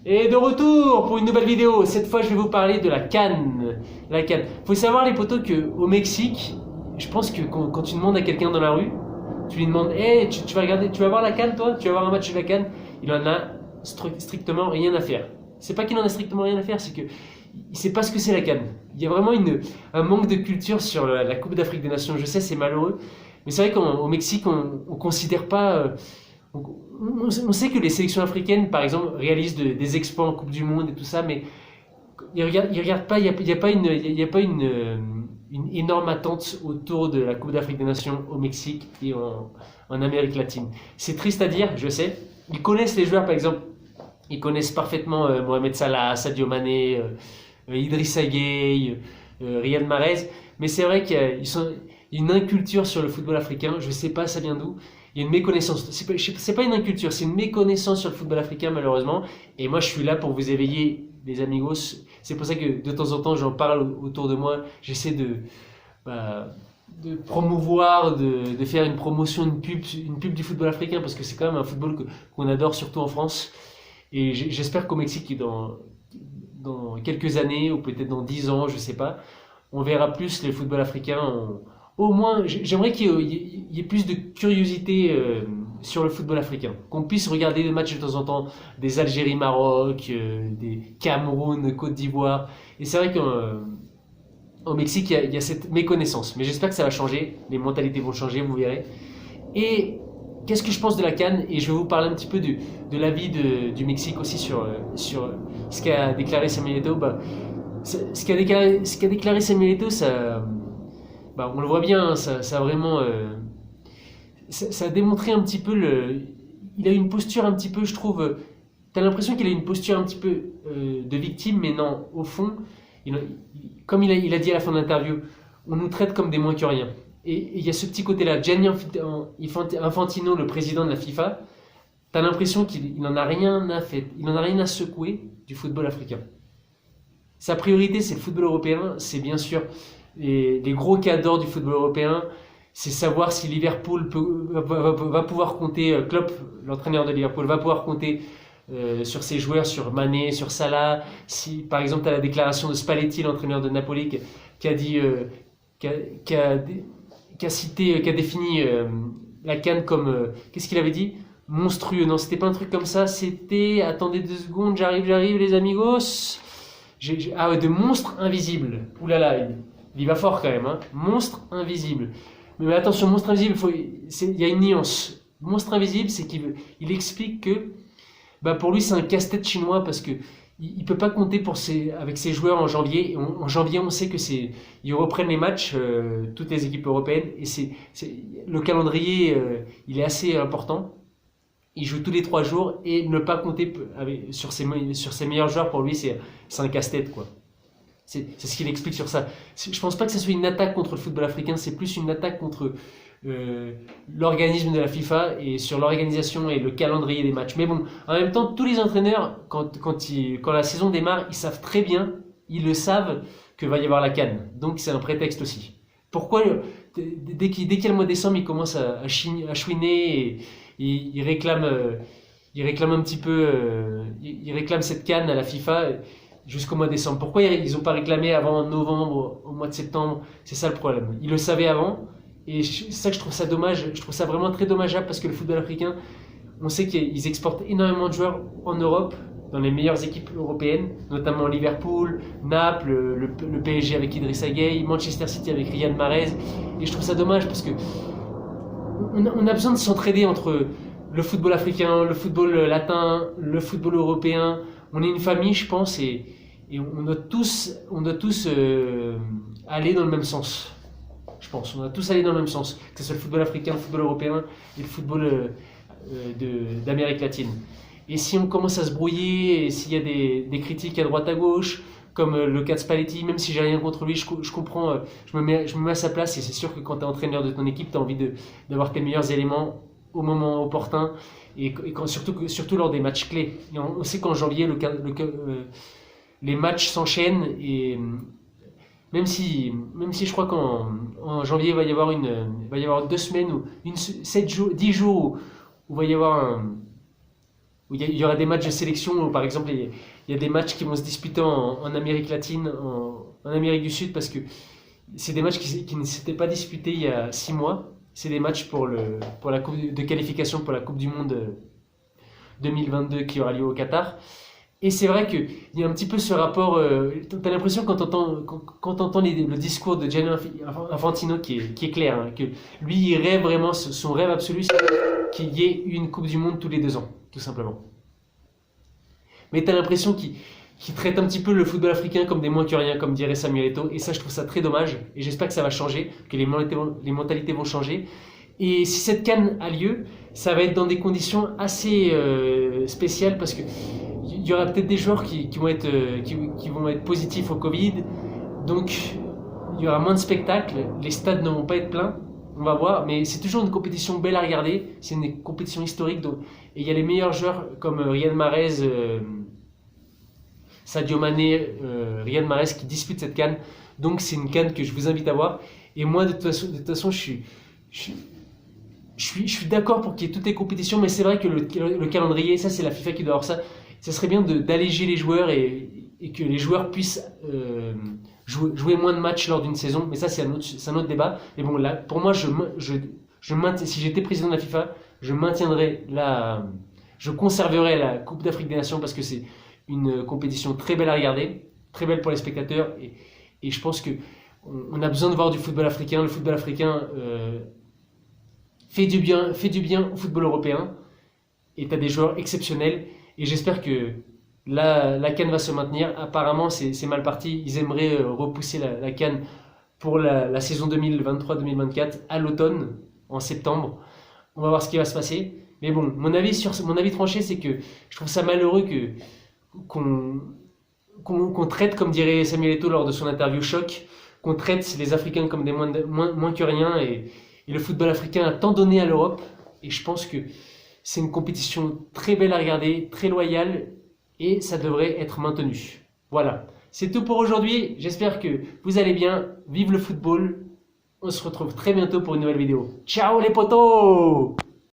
Et de retour pour une nouvelle vidéo. Cette fois, je vais vous parler de la CAN. La CAN. Faut savoir, les potos, qu'au Mexique, je pense que quand tu demandes à quelqu'un dans la rue, tu lui demandes, hey, tu vas regarder, tu vas voir la CAN, toi? Tu vas voir un match de la CAN? Il en a strictement rien à faire. C'est pas qu'il en a strictement rien à faire, c'est que il sait pas ce que c'est la CAN. Il y a vraiment un manque de culture sur la Coupe d'Afrique des Nations. Je sais, c'est malheureux, mais c'est vrai qu'au Mexique, on considère pas. On sait que les sélections africaines, par exemple, réalisent des exploits en Coupe du Monde et tout ça, mais ils regardent pas. Il y a pas une énorme attente autour de la Coupe d'Afrique des Nations au Mexique et en Amérique latine. C'est triste à dire, je sais. Ils connaissent les joueurs, par exemple. Ils connaissent parfaitement Mohamed Salah, Sadio Mané, Idrissa Gueye, Riyad Mahrez. Mais c'est vrai qu'il y a une inculture sur le football africain. Je ne sais pas ça vient d'où. Il y a une méconnaissance. C'est pas une inculture, c'est une méconnaissance sur le football africain malheureusement. Et moi je suis là pour vous éveiller, les amigos. C'est pour ça que de temps en temps j'en parle autour de moi. J'essaie de promouvoir, de faire une promotion, une pub du football africain parce que c'est quand même un football qu'on adore surtout en France. Et j'espère qu'au Mexique, dans quelques années, ou peut-être dans 10 ans, je sais pas, on verra plus le football africain. Au moins, j'aimerais qu'il y ait plus de curiosité sur le football africain. Qu'on puisse regarder des matchs de temps en temps, des Algérie-Maroc, des Cameroun-Côte d'Ivoire. Et c'est vrai qu'au Mexique, il y a cette méconnaissance. Mais j'espère que ça va changer. Les mentalités vont changer, vous verrez. Et qu'est-ce que je pense de la CAN? Et je vais vous parler un petit peu de l'avis du Mexique aussi sur ce qu'a déclaré Samuel Eto'o. Ce qu'a déclaré Samuel Eto'o, on le voit bien, ça a vraiment, ça a démontré un petit peu il a une posture un petit peu, je trouve. T'as l'impression qu'il a une posture un petit peu de victime, mais non, au fond, comme il a dit à la fin de l'interview, on nous traite comme des moins que rien. Et il y a ce petit côté-là. Gianni Infantino, le président de la FIFA, t'as l'impression qu'il n'en a rien à faire, il n'en a rien à secouer du football africain. Sa priorité, c'est le football européen, c'est bien sûr les gros cadors du football européen, c'est savoir si Liverpool va pouvoir compter, Klopp, l'entraîneur de Liverpool, va pouvoir compter sur ses joueurs, sur Mané, sur Salah. Si, par exemple, tu as la déclaration de Spalletti, l'entraîneur de Napoli, qui a dit, qui a défini la CAN comme, qu'est-ce qu'il avait dit? Monstrueux. Non, c'était pas un truc comme ça, c'était, attendez 2 secondes, j'arrive les amigos. Ah ouais, de monstre invisible. Oulala, il va fort quand même, hein. Monstre invisible. Mais attention, monstre invisible, il y a une nuance. Monstre invisible, c'est qu'il explique que pour lui c'est un casse-tête chinois parce que il peut pas compter avec ses joueurs en janvier. En janvier, on sait que ils reprennent les matchs, toutes les équipes européennes, et le calendrier, il est assez important. Il joue tous les 3 jours et ne pas compter sur ses meilleurs joueurs, pour lui, c'est un casse-tête, quoi. C'est ce qu'il explique sur ça. Je pense pas que ce soit une attaque contre le football africain, c'est plus une attaque contre l'organisme de la FIFA et sur l'organisation et le calendrier des matchs. Mais bon, en même temps, tous les entraîneurs, quand la saison démarre, ils savent très bien, ils le savent, que va y avoir la CAN. Donc c'est un prétexte aussi. Pourquoi, dès qu'il y a le mois de décembre, ils commencent à chouiner et il réclame un petit peu, il réclame cette CAN à la FIFA jusqu'au mois de décembre. Pourquoi ils n'ont pas réclamé avant novembre, au mois de septembre? C'est ça le problème. Ils le savaient avant, et c'est ça que je trouve ça dommage. Je trouve ça vraiment très dommageable parce que le football africain, on sait qu'ils exportent énormément de joueurs en Europe, dans les meilleures équipes européennes, notamment Liverpool, Naples, le PSG avec Idrissa Gueye, Manchester City avec Riyad Mahrez. Et je trouve ça dommage parce que on a besoin de s'entraider entre le football africain, le football latin, le football européen. On est une famille, je pense, et on doit tous aller dans le même sens. Je pense, on doit tous aller dans le même sens, que ce soit le football africain, le football européen et le football d'Amérique latine. Et si on commence à se brouiller, et s'il y a des critiques à droite à gauche, comme le cas de Spalletti, même si j'ai rien contre lui, je comprends, je me mets à sa place, et c'est sûr que quand tu es entraîneur de ton équipe, tu as envie d'avoir tes meilleurs éléments au moment opportun, et surtout lors des matchs clés. Et on sait qu'en janvier, les matchs s'enchaînent, et même si je crois qu'en janvier, il va y avoir 2 semaines, ou 10 jours, où il va y avoir où il y aura des matchs de sélection, où, par exemple, il y a des matchs qui vont se disputer en Amérique latine, en Amérique du Sud, parce que c'est des matchs qui ne s'étaient pas disputés il y a 6 mois. C'est des matchs pour la coupe de qualification pour la Coupe du Monde 2022 qui aura lieu au Qatar. Et c'est vrai qu'il y a un petit peu ce rapport. T'as l'impression quand t'entends le discours de Gianni Infantino qui est clair, hein, que lui il rêve vraiment, son rêve absolu, c'est qu'il y ait une Coupe du Monde tous les 2 ans, tout simplement. Mais t'as l'impression qu'il traite un petit peu le football africain comme des moins que rien, comme dirait Samuel Eto'o. Et ça, je trouve ça très dommage. Et j'espère que ça va changer, que les mentalités vont changer. Et si cette CAN a lieu, ça va être dans des conditions assez spéciales parce que il y aura peut-être des joueurs qui vont être positifs au Covid. Donc, il y aura moins de spectacles. Les stades ne vont pas être pleins. On va voir. Mais c'est toujours une compétition belle à regarder. C'est une compétition historique. Donc, et il y a les meilleurs joueurs comme Riyad Mahrez, Sadio Mané, Riyad Mahrez qui disputent cette CAN. Donc, c'est une CAN que je vous invite à voir. Et moi, de toute façon, je suis d'accord pour qu'il y ait toutes les compétitions, mais c'est vrai que le calendrier, ça c'est la FIFA qui doit avoir ça. Ça serait bien d'alléger les joueurs et que les joueurs puissent jouer moins de matchs lors d'une saison, mais ça c'est un autre débat. Mais bon, là, pour moi, si j'étais président de la FIFA, je conserverais la Coupe d'Afrique des Nations parce que c'est une compétition très belle à regarder, très belle pour les spectateurs, et je pense que on a besoin de voir du football africain. Le football africain fait du bien au football européen, et tu as des joueurs exceptionnels, et j'espère que la CAN va se maintenir. Apparemment c'est mal parti, ils aimeraient repousser la CAN pour la saison 2023-2024 à l'automne, en septembre. On va voir ce qui va se passer, mais bon, mon avis tranché, c'est que je trouve ça malheureux qu'on traite, comme dirait Samuel Eto'o lors de son interview choc, qu'on traite les Africains comme des moins que rien, et le football africain a tant donné à l'Europe, et je pense que c'est une compétition très belle à regarder, très loyale, et ça devrait être maintenu. Voilà, c'est tout pour aujourd'hui, j'espère que vous allez bien, vive le football, on se retrouve très bientôt pour une nouvelle vidéo. Ciao les potos!